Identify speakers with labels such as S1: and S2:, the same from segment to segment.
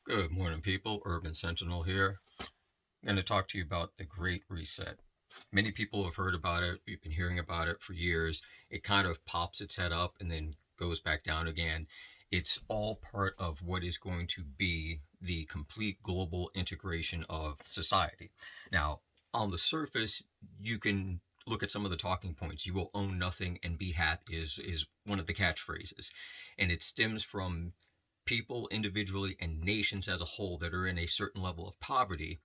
S1: Good morning, people. Urban Sentinel here. I'm going to talk to you about the Great Reset. Many people have heard about it. We've been hearing about it for years. It kind of pops its head up and then goes back down again. It's all part of what is going to be the complete global integration of society. Now, on the surface, you can look at some of the talking points. You will own nothing and be happy is one of the catchphrases. And it stems from people individually and nations as a whole that are in a certain level of poverty,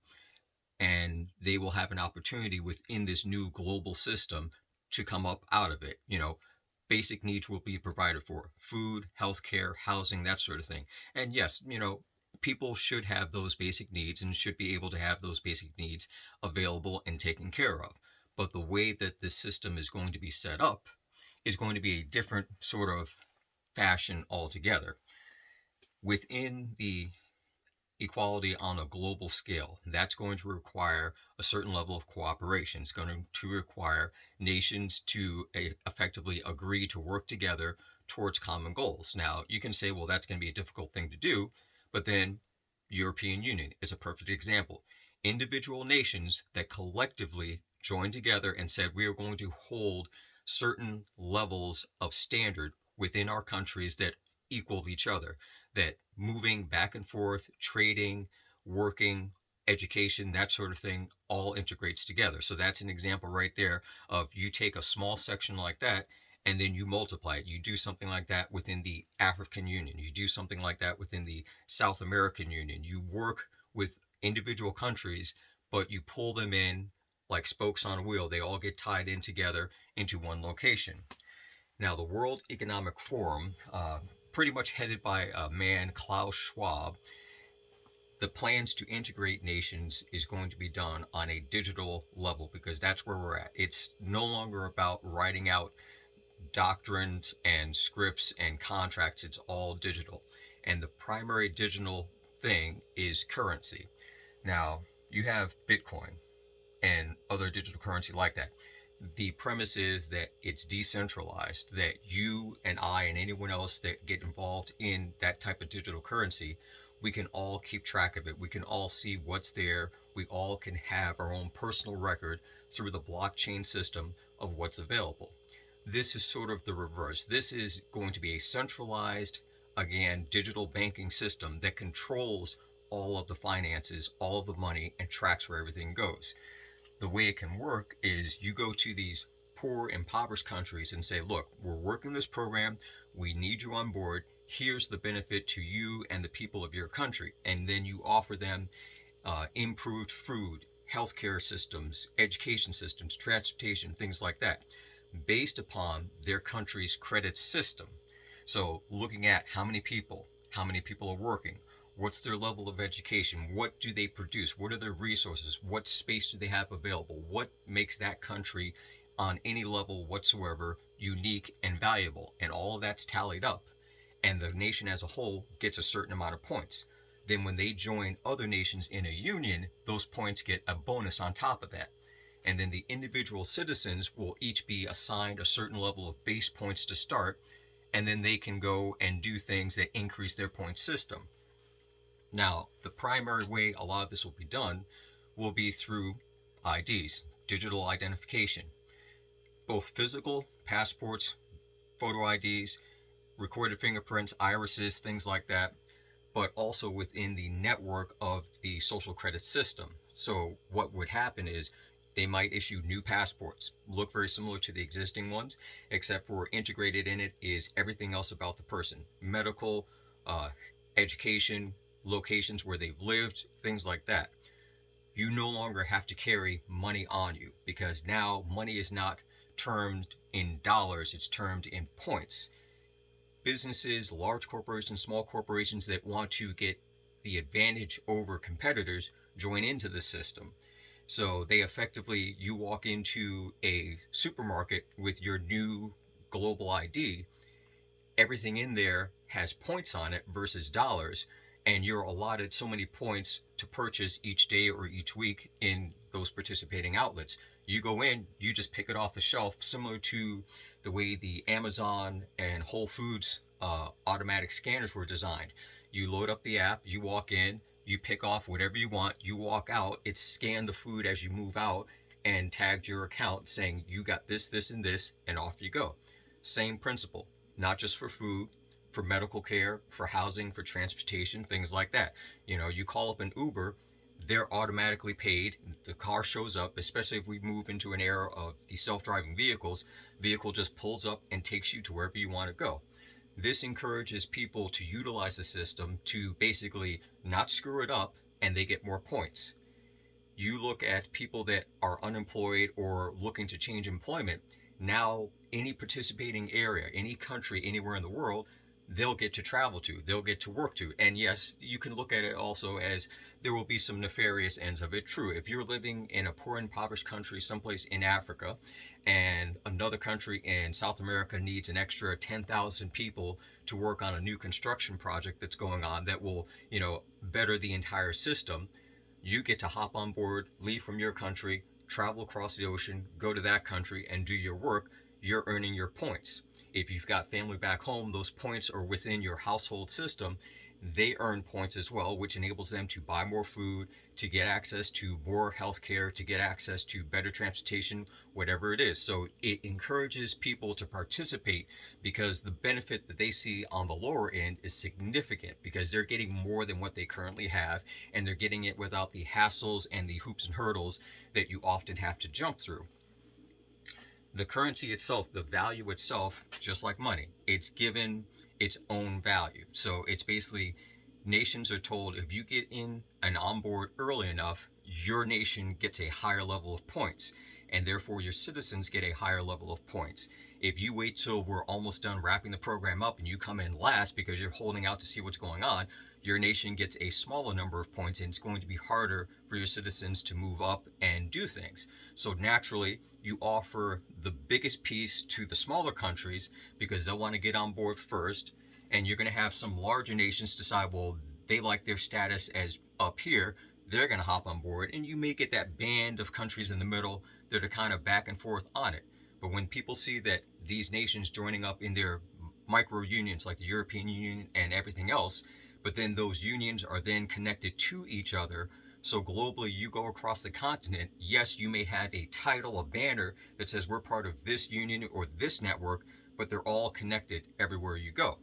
S1: and they will have an opportunity within this new global system to come up out of it. Basic needs will be provided for: food, healthcare, housing, that sort of thing. And yes, people should have those basic needs and should be able to have those basic needs available and taken care of. But the way that this system is going to be set up is going to be a different sort of fashion altogether. Within the equality on a global scale, that's going to require a certain level of cooperation. It's going to require nations to effectively agree to work together towards common goals. Now, you can say, well, that's going to be a difficult thing to do, but then European Union is a perfect example. Individual nations that collectively joined together and said, we are going to hold certain levels of standard within our countries that equal each other, that moving back and forth, trading, working, education, that sort of thing, all integrates together. So that's an example right there of you take a small section like that and then you multiply it. You do something like that within the African Union. You do something like that within the South American Union. You work with individual countries, but you pull them in like spokes on a wheel. They all get tied in together into one location. Now, the World Economic Forum, pretty much headed by a man, Klaus Schwab, the plans to integrate nations is going to be done on a digital level because that's where we're at. It's no longer about writing out doctrines and scripts and contracts, it's all digital. And the primary digital thing is currency. Now, you have Bitcoin and other digital currency like that. The premise is that it's decentralized, that you and I and anyone else that get involved in that type of digital currency, we can all keep track of it. We can all see what's there. We all can have our own personal record through the blockchain system of what's available. This is sort of the reverse. This is going to be a centralized, again, digital banking system that controls all of the finances, all of the money, and tracks where everything goes. The way it can work is you go to these poor, impoverished countries and say, look, we're working this program. We need you on board. Here's the benefit to you and the people of your country. And then you offer them improved food, healthcare systems, education systems, transportation, things like that, based upon their country's credit system. So looking at how many people are working, what's their level of education, what do they produce, what are their resources, what space do they have available, what makes that country on any level whatsoever unique and valuable, and all of that's tallied up, and the nation as a whole gets a certain amount of points. Then when they join other nations in a union, those points get a bonus on top of that. And then the individual citizens will each be assigned a certain level of base points to start, and then they can go and do things that increase their point system. Now, the primary way a lot of this will be done will be through IDs, digital identification, both physical passports, photo IDs, recorded fingerprints, irises, things like that, but also within the network of the social credit system. So what would happen is they might issue new passports, look very similar to the existing ones, except for integrated in it is everything else about the person: medical, uh, education, locations where they've lived, things like that. You no longer have to carry money on you because now money is not termed in dollars, it's termed in points. Businesses, large corporations, small corporations that want to get the advantage over competitors join into the system. So they effectively, you walk into a supermarket with your new global ID, everything in there has points on it versus dollars, and you're allotted so many points to purchase each day or each week in those participating outlets. You go in, you just pick it off the shelf, similar to the way the Amazon and Whole Foods automatic scanners were designed. You load up the app, you walk in, you pick off whatever you want, you walk out, it's scanned the food as you move out and tagged your account saying you got this, this, and this, and off you go. Same principle, not just for food, for medical care, for housing, for transportation, things like that. You call up an Uber, they're automatically paid. The car shows up, especially if we move into an era of the self-driving vehicles. Vehicle just pulls up and takes you to wherever you want to go. This encourages people to utilize the system to basically not screw it up, and they get more points. You look at people that are unemployed or looking to change employment, now any participating area, any country, anywhere in the world, they'll get to travel to, they'll get to work to. And yes, you can look at it also as there will be some nefarious ends of it. True, if you're living in a poor, impoverished country, someplace in Africa, and another country in South America needs an extra 10,000 people to work on a new construction project that's going on that will, better the entire system, you get to hop on board, leave from your country, travel across the ocean, go to that country, and do your work. You're earning your points. If you've got family back home, those points are within your household system. They earn points as well, which enables them to buy more food, to get access to more health care, to get access to better transportation, whatever it is. So it encourages people to participate because the benefit that they see on the lower end is significant because they're getting more than what they currently have, and they're getting it without the hassles and the hoops and hurdles that you often have to jump through. The currency itself, the value itself, just like money, it's given its own value. So it's basically, nations are told if you get in and on board early enough, your nation gets a higher level of points, and therefore your citizens get a higher level of points. If you wait till we're almost done wrapping the program up and you come in last because you're holding out to see what's going on, your nation gets a smaller number of points, and it's going to be harder for your citizens to move up and do things. So naturally, you offer the biggest piece to the smaller countries because they'll want to get on board first, and you're going to have some larger nations decide, well, they like their status as up here, they're going to hop on board, and you may get that band of countries in the middle that are kind of back and forth on it. But when people see that these nations joining up in their micro unions like the European Union and everything else, but then those unions are then connected to each other. So globally, you go across the continent, yes, you may have a title, a banner that says we're part of this union or this network, but they're all connected everywhere you go.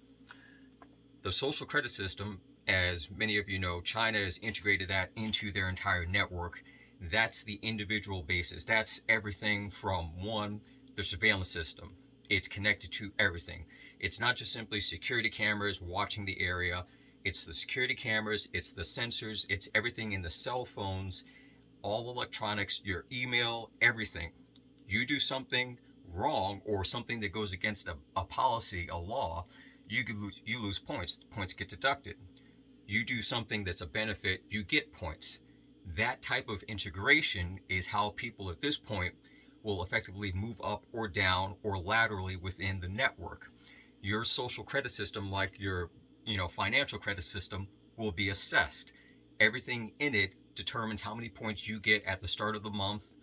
S1: The social credit system, as many of you know, China has integrated that into their entire network. That's the individual basis. That's everything from one, the surveillance system. It's connected to everything. It's not just simply security cameras watching the area. It's the security cameras, it's the sensors, it's everything in the cell phones, all electronics, your email, everything. You do something wrong or something that goes against a policy, a law, you lose points. Points get deducted. You do something that's a benefit, you get points. That type of integration is how people at this point will effectively move up or down or laterally within the network. Your social credit system, like your financial credit system, will be assessed. Everything in it determines how many points you get at the start of the month,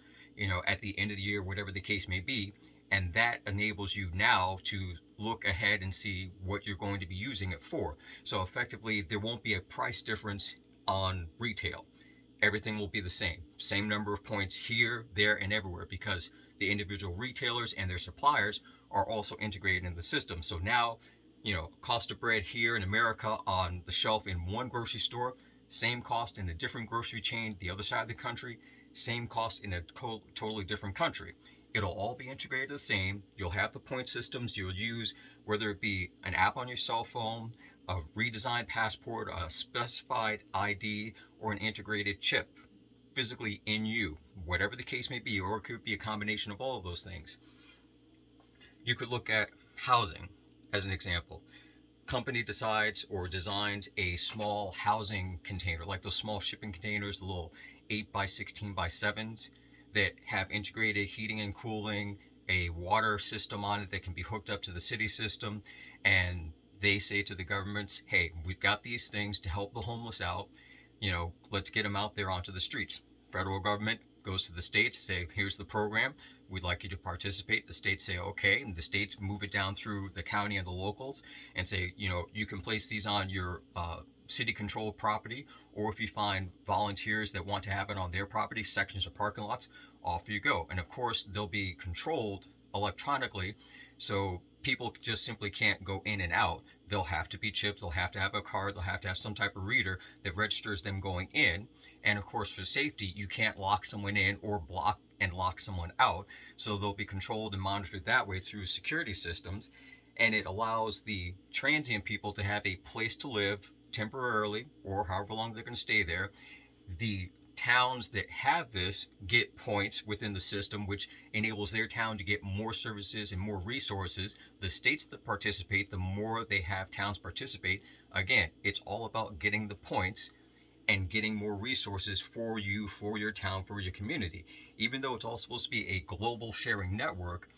S1: at the end of the year, whatever the case may be. And that enables you now to look ahead and see what you're going to be using it for. So effectively, there won't be a price difference on retail. Everything will be the same number of points here, there, and everywhere, because the individual retailers and their suppliers are also integrated in the system. So now, cost of bread here in America on the shelf in one grocery store, same cost in a different grocery chain the other side of the country, same cost in a totally different country. It'll all be integrated the same. You'll have the point systems you'll use, whether it be an app on your cell phone, a redesigned passport, a specified ID, or an integrated chip physically in you, whatever the case may be, or it could be a combination of all of those things. You could look at housing as an example. Company decides or designs a small housing container, like those small shipping containers, the little 8 by 16 by 7s that have integrated heating and cooling, a water system on it that can be hooked up to the city system, and they say to the governments, hey, we've got these things to help the homeless out, let's get them out there onto the streets. Federal government goes to the states, say, here's the program, we'd like you to participate. The states say okay, and the states move it down through the county and the locals and say, you can place these on your city controlled property, or if you find volunteers that want to have it on their property, sections of parking lots, off you go. And of course, they'll be controlled electronically, so people just simply can't go in and out. They'll have to be chipped, they'll have to have a card, they'll have to have some type of reader that registers them going in. And of course, for safety, you can't lock someone in or block and lock someone out. So they'll be controlled and monitored that way through security systems. And it allows the transient people to have a place to live temporarily or however long they're going to stay there. The towns that have this get points within the system, which enables their town to get more services and more resources. The states that participate, the more they have towns participate. Again, it's all about getting the points and getting more resources for you, for your town, for your community. Even though it's all supposed to be a global sharing network,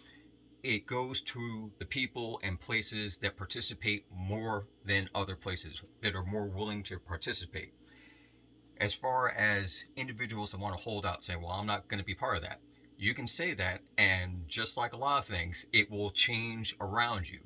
S1: it goes to the people and places that participate more than other places that are more willing to participate. As far as individuals that want to hold out, say, well, I'm not going to be part of that. You can say that, and just like a lot of things, it will change around you.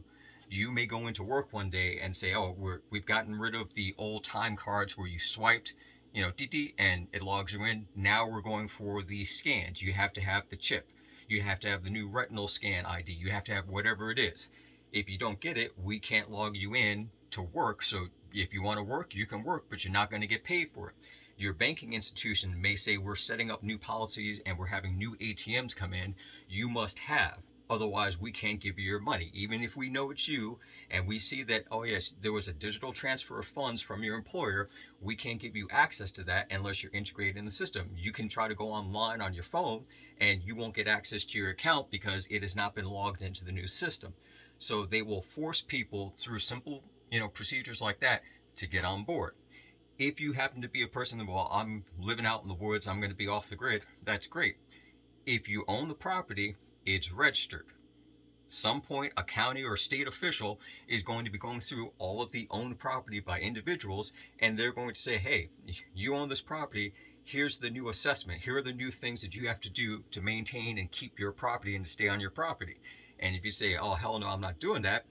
S1: You may go into work one day and say, oh, we've gotten rid of the old time cards where you swiped, and it logs you in. Now we're going for the scans. You have to have the chip. You have to have the new retinal scan ID. You have to have whatever it is. If you don't get it, we can't log you in to work. So if you want to work, you can work, but you're not going to get paid for it. Your banking institution may say, we're setting up new policies and we're having new ATMs come in. You must have. Otherwise, we can't give you your money. Even if we know it's you and we see that, oh, yes, there was a digital transfer of funds from your employer, we can't give you access to that unless you're integrated in the system. You can try to go online on your phone and you won't get access to your account because it has not been logged into the new system. So they will force people through simple, procedures like that to get on board. If you happen to be a person that, well, I'm living out in the woods, I'm going to be off the grid, that's great. If you own the property, it's registered. Some point, a county or state official is going to be going through all of the owned property by individuals, and they're going to say, hey, you own this property, here's the new assessment, here are the new things that you have to do to maintain and keep your property and to stay on your property. And if you say, oh, hell no, I'm not doing that,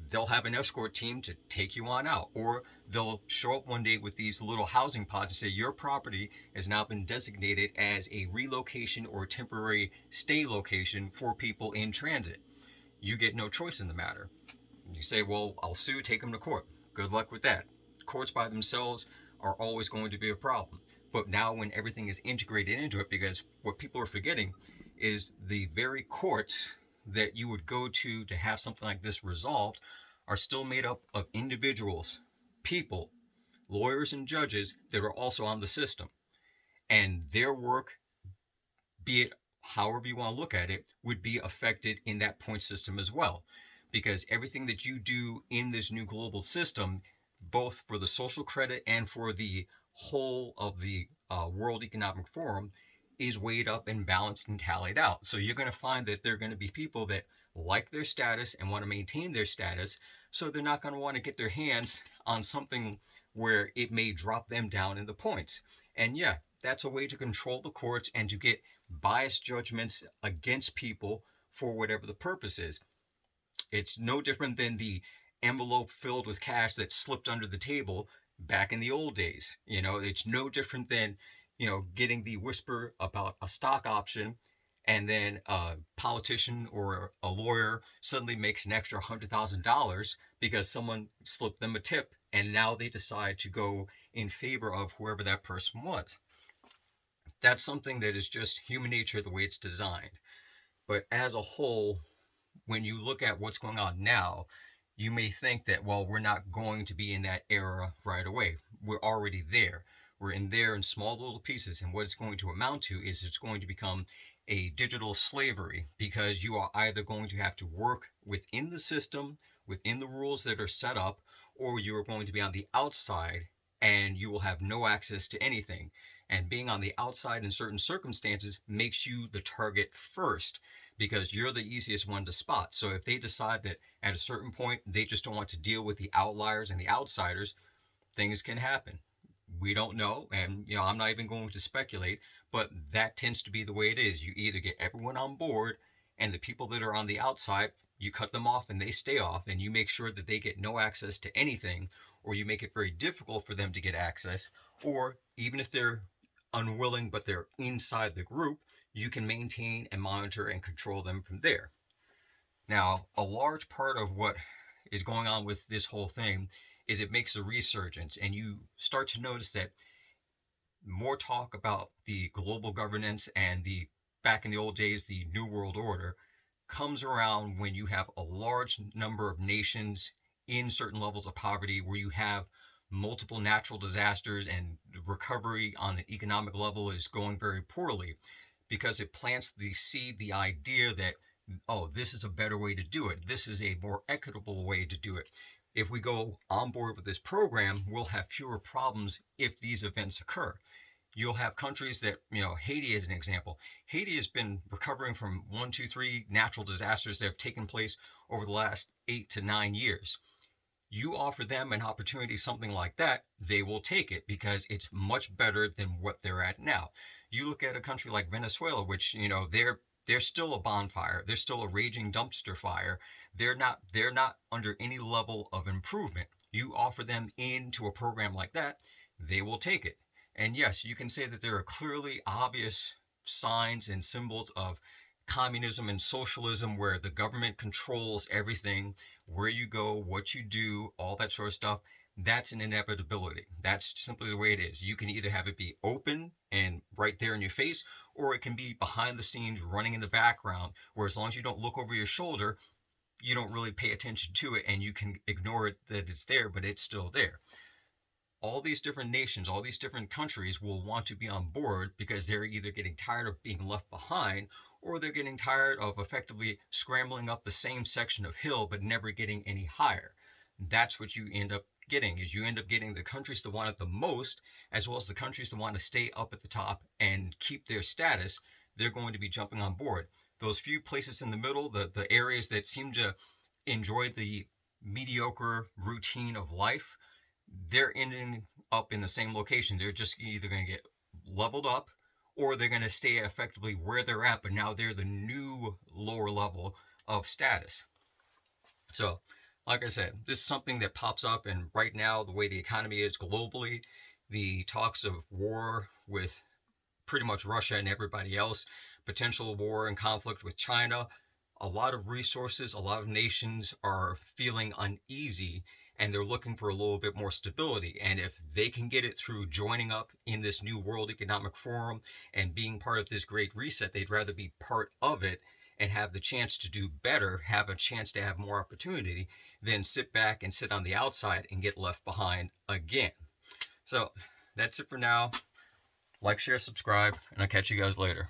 S1: they'll have an escort team to take you on out. Or they'll show up one day with these little housing pods and say, your property has now been designated as a relocation or temporary stay location for people in transit. You get no choice in the matter. You say, well, I'll sue, take them to court. Good luck with that. Courts by themselves are always going to be a problem. But now when everything is integrated into it, because what people are forgetting is the very courts that you would go to have something like this resolved are still made up of individuals, people, lawyers and judges that are also on the system. And their work, be it however you want to look at it, would be affected in that point system as well. Because everything that you do in this new global system, both for the social credit and for the whole of the World Economic Forum, is weighed up and balanced and tallied out. So you're going to find that there are going to be people that like their status and want to maintain their status, so they're not going to want to get their hands on something where it may drop them down in the points. And yeah, that's a way to control the courts and to get biased judgments against people for whatever the purpose is. It's no different than the envelope filled with cash that slipped under the table back in the old days. It's no different than, getting the whisper about a stock option, and then a politician or a lawyer suddenly makes an extra $100,000 because someone slipped them a tip, and now they decide to go in favor of whoever that person was. That's something that is just human nature, the way it's designed. But as a whole, when you look at what's going on now, you may think that, well, we're not going to be in that era right away. We're already there. We're in there in small little pieces. And what it's going to amount to is it's going to become a digital slavery, because you are either going to have to work within the system, within the rules that are set up, or you are going to be on the outside and you will have no access to anything. And being on the outside in certain circumstances makes you the target first, because you're the easiest one to spot. So if they decide that at a certain point they just don't want to deal with the outliers and the outsiders, things can happen. We don't know, and I'm not even going to speculate, but that tends to be the way it is. You either get everyone on board and the people that are on the outside, you cut them off and they stay off, and you make sure that they get no access to anything, or you make it very difficult for them to get access, or even if they're unwilling but they're inside the group, you can maintain and monitor and control them from there. Now, a large part of what is going on with this whole thing is it makes a resurgence, and you start to notice that more talk about the global governance and the back in the old days, the New World Order, comes around when you have a large number of nations in certain levels of poverty, where you have multiple natural disasters and recovery on an economic level is going very poorly, because it plants the seed, the idea that, oh, this is a better way to do it. This is a more equitable way to do it. If we go on board with this program, we'll have fewer problems if these events occur. You'll have countries that, Haiti as an example. Haiti has been recovering from 1, 2, 3 natural disasters that have taken place over the last 8 to 9 years. You offer them an opportunity, something like that, they will take it because it's much better than what they're at now. You look at a country like Venezuela, which, they're still a bonfire. They're still a raging dumpster fire. They're not under any level of improvement. You offer them into a program like that, they will take it. And yes, you can say that there are clearly obvious signs and symbols of communism and socialism where the government controls everything, where you go, what you do, all that sort of stuff. That's an inevitability. That's simply the way it is. You can either have it be open and right there in your face, or it can be behind the scenes, running in the background, where as long as you don't look over your shoulder, you don't really pay attention to it, and you can ignore it that it's there, but it's still there. All these different nations, all these different countries will want to be on board because they're either getting tired of being left behind, or they're getting tired of effectively scrambling up the same section of hill but never getting any higher. That's what you end up getting, is you end up getting the countries that want it the most, as well as the countries that want to stay up at the top and keep their status. They're going to be jumping on board. Those few places in the middle, the areas that seem to enjoy the mediocre routine of life, they're ending up in the same location. They're just either going to get leveled up, or they're going to stay effectively where they're at, but now they're the new lower level of status. So, like I said, this is something that pops up, and right now, the way the economy is globally, the talks of war with pretty much Russia and everybody else, potential war and conflict with China, a lot of resources, a lot of nations are feeling uneasy, and they're looking for a little bit more stability. And if they can get it through joining up in this new World Economic Forum and being part of this great reset, they'd rather be part of it and have the chance to do better, have a chance to have more opportunity, than sit back and sit on the outside and get left behind again. So that's it for now. Like, share, subscribe, and I'll catch you guys later.